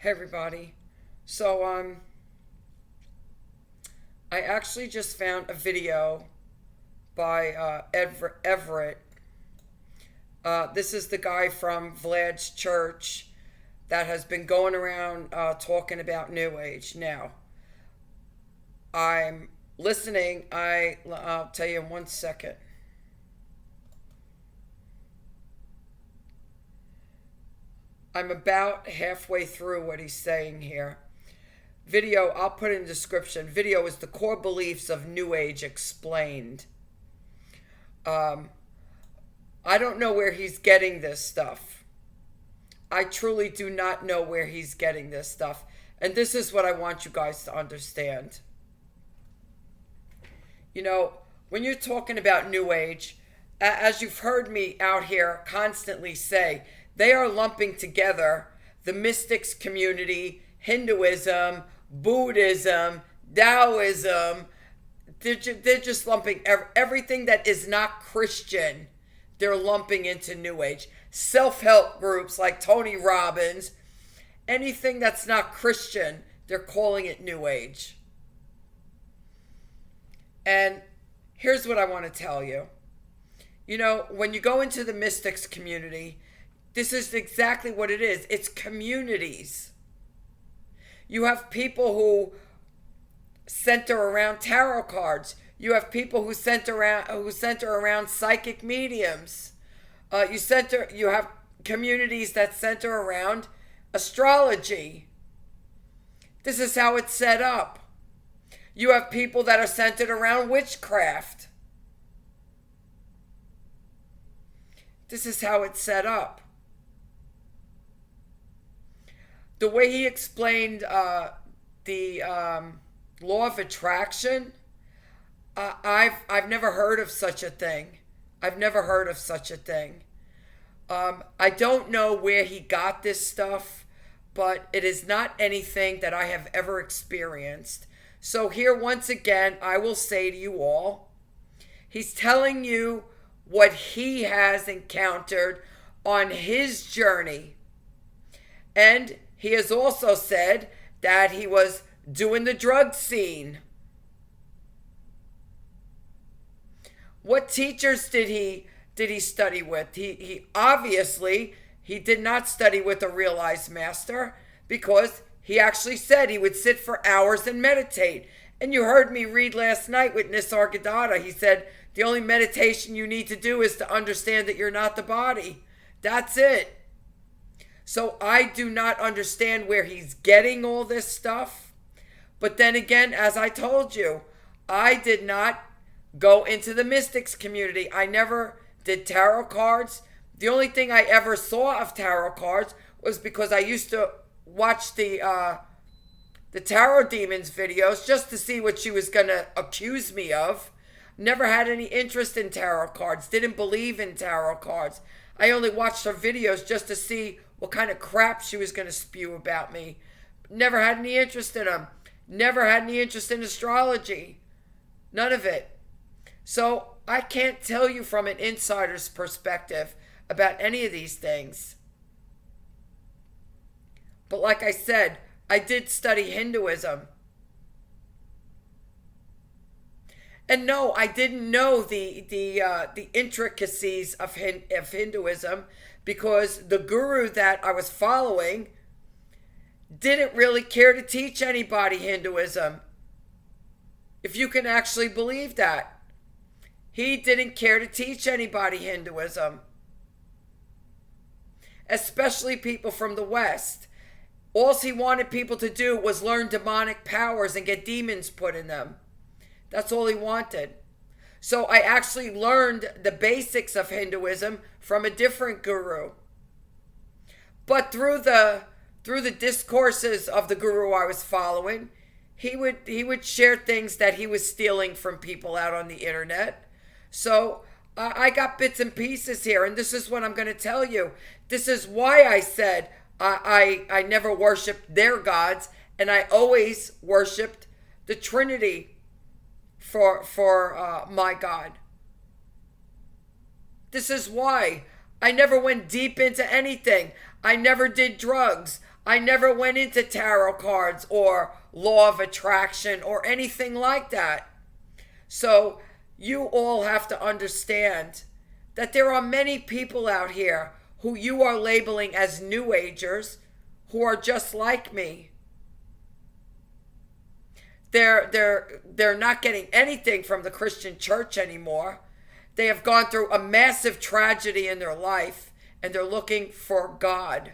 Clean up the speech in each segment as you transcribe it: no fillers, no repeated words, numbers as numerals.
Hey everybody. So I actually just found a video by Everett. This is the guy from Vlad's church that has been going around talking about New Age. Now, I'm listening. I'll tell you in 1 second. I'm about halfway through what he's saying here. Video, I'll put in the description. Video is the core beliefs of New Age explained. Um, I don't know where he's getting this stuff. I truly do not know where he's getting this stuff. And this is what I want you guys to understand. You know, when you're talking about New Age, as you've heard me out here constantly say, they are lumping together the mystics community, Hinduism, Buddhism, Taoism. They're just lumping everything that is not Christian. They're lumping into New Age. Self-help groups like Tony Robbins, anything that's not Christian, they're calling it New Age. And here's what I want to tell you. You know, when you go into the mystics community, this is exactly what it is. It's communities. You have people who center around tarot cards. You have people who center around psychic mediums. You have communities that center around astrology. This is how it's set up. You have people that are centered around witchcraft. This is how it's set up. The way he explained the law of attraction, I've never heard of such a thing. I've never heard of such a thing. I don't know where he got this stuff, but it is not anything that I have ever experienced. So here, once again, I will say to you all, he's telling you what he has encountered on his journey. And he has also said that he was doing the drug scene. What teachers did he study with? He obviously he did not study with a realized master, because he actually said he would sit for hours and meditate. And you heard me read last night with Nisargadatta. He said the only meditation you need to do is to understand that you're not the body. That's it. So I do not understand where he's getting all this stuff. But then again, as I told you, I did not go into the mystics community. I never did tarot cards. The only thing I ever saw of tarot cards was because I used to watch the Tarot Demons videos just to see what she was going to accuse me of. Never had any interest in tarot cards. Didn't believe in tarot cards. I only watched her videos just to see what kind of crap she was going to spew about me. Never had any interest in them. Never had any interest in astrology. None of it. So I can't tell you from an insider's perspective about any of these things. But like I said, I did study Hinduism. And no, I didn't know the intricacies of Hinduism, because the guru that I was following didn't really care to teach anybody Hinduism. If you can actually believe that. He didn't care to teach anybody Hinduism. Especially people from the West. All he wanted people to do was learn demonic powers and get demons put in them. That's all he wanted. So I actually learned the basics of Hinduism from a different guru. But through the discourses of the guru I was following, he would share things that he was stealing from people out on the internet. So I got bits and pieces here, and this is what I'm going to tell you. This is why I said I never worshipped their gods, and I always worshipped the Trinity for my God. This is why I never went deep into anything. I never did drugs. I never went into tarot cards or law of attraction or anything like that. So you all have to understand that there are many people out here who you are labeling as New Agers who are just like me. They're not getting anything from the Christian church anymore. They have gone through a massive tragedy in their life and they're looking for God.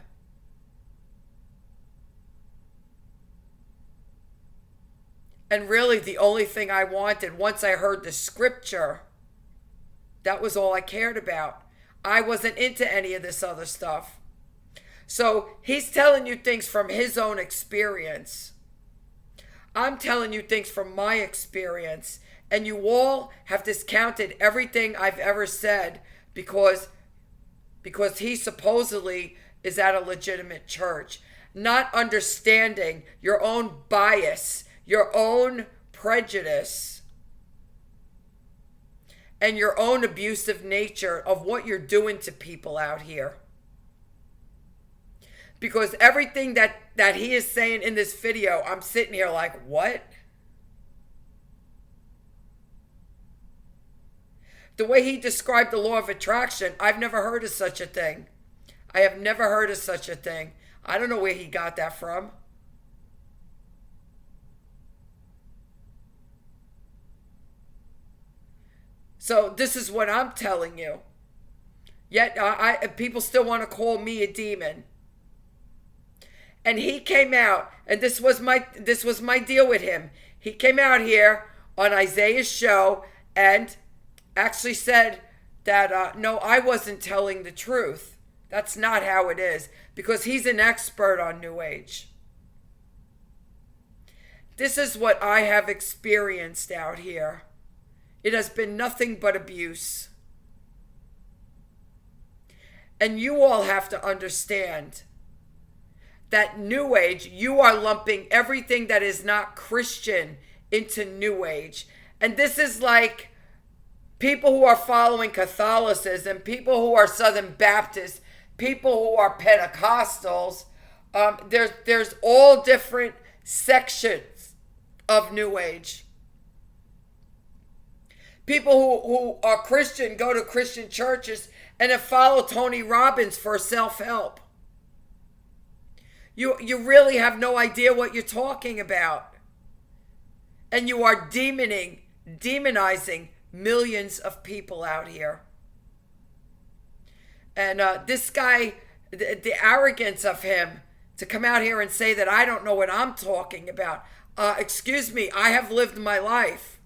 And really the only thing I wanted once I heard the scripture, that was all I cared about. I wasn't into any of this other stuff. So he's telling you things from his own experience. I'm telling you things from my experience. And you all have discounted everything I've ever said because he supposedly is at a legitimate church. Not understanding your own bias, your own prejudice, and your own abusive nature of what you're doing to people out here. Because everything that he is saying in this video, I'm sitting here like, what? The way he described the law of attraction, I've never heard of such a thing. I have never heard of such a thing. I don't know where he got that from. So this is what I'm telling you. Yet people still want to call me a demon. And he came out, and this was my deal with him. He came out here on Isaiah's show and actually said that no, I wasn't telling the truth. That's not how it is, because he's an expert on New Age. This is what I have experienced out here. It has been nothing but abuse. And you all have to understand that New Age, you are lumping everything that is not Christian into New Age. And this is like people who are following Catholicism, people who are Southern Baptists, people who are Pentecostals. There's all different sections of New Age. People who are Christian go to Christian churches and then follow Tony Robbins for self-help. You really have no idea what you're talking about. And you are demonizing millions of people out here. And this guy, the arrogance of him to come out here and say that I don't know what I'm talking about. Excuse me, I have lived my life.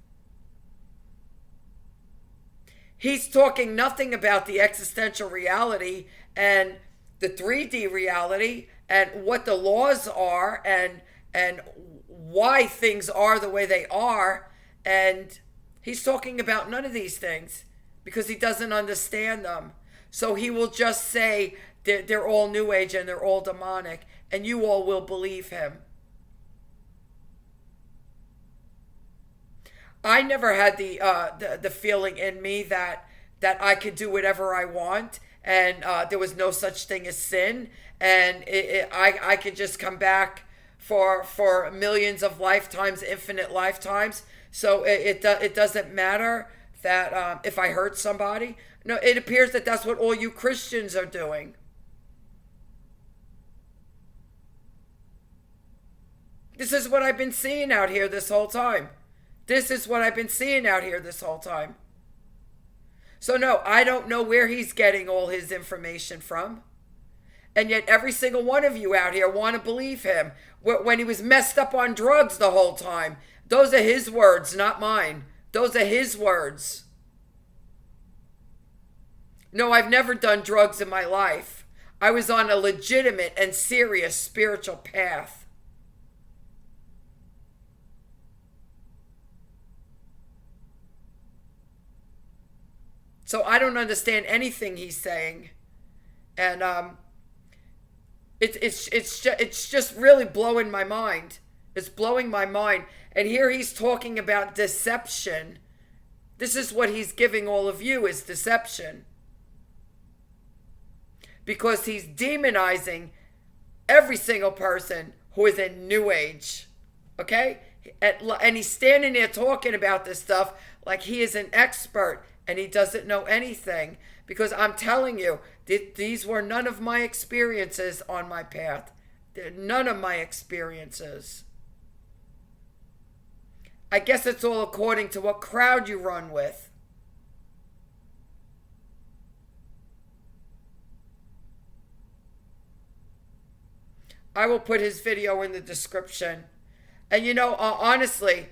He's talking nothing about the existential reality and the 3D reality and what the laws are and why things are the way they are. And he's talking about none of these things because he doesn't understand them. So he will just say they're all New Age and they're all demonic, and you all will believe him. I never had the feeling in me that I could do whatever I want, and there was no such thing as sin, and I could just come back for millions of lifetimes, infinite lifetimes. So it doesn't matter that if I hurt somebody. No, it appears that that's what all you Christians are doing. This is what I've been seeing out here this whole time. This is what I've been seeing out here this whole time. So no, I don't know where he's getting all his information from. And yet every single one of you out here want to believe him. When he was messed up on drugs the whole time. Those are his words, not mine. Those are his words. No, I've never done drugs in my life. I was on a legitimate and serious spiritual path. So I don't understand anything he's saying. And it's just really blowing my mind. It's blowing my mind. And here he's talking about deception. This is what he's giving all of you, is deception. Because he's demonizing every single person who is in New Age. Okay? And he's standing there talking about this stuff like he is an expert and he doesn't know anything. Because I'm telling you, these were none of my experiences on my path. They're none of my experiences. I guess it's all according to what crowd you run with. I will put his video in the description. And honestly,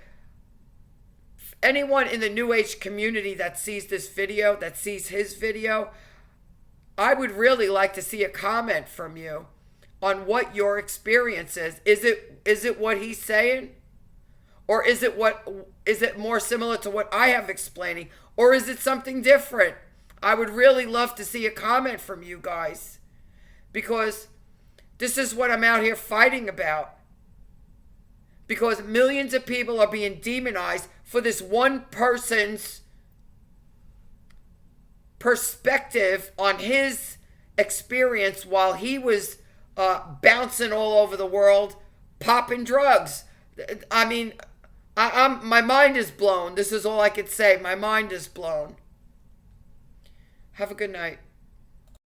anyone in the New Age community that sees this video, that sees his video, I would really like to see a comment from you on what your experience is. Is it what he's saying? Or is it more similar to what I have explaining? Or is it something different? I would really love to see a comment from you guys. Because this is what I'm out here fighting about. Because millions of people are being demonized for this one person's perspective on his experience while he was bouncing all over the world, popping drugs. I mean, my mind is blown. This is all I could say. My mind is blown. Have a good night.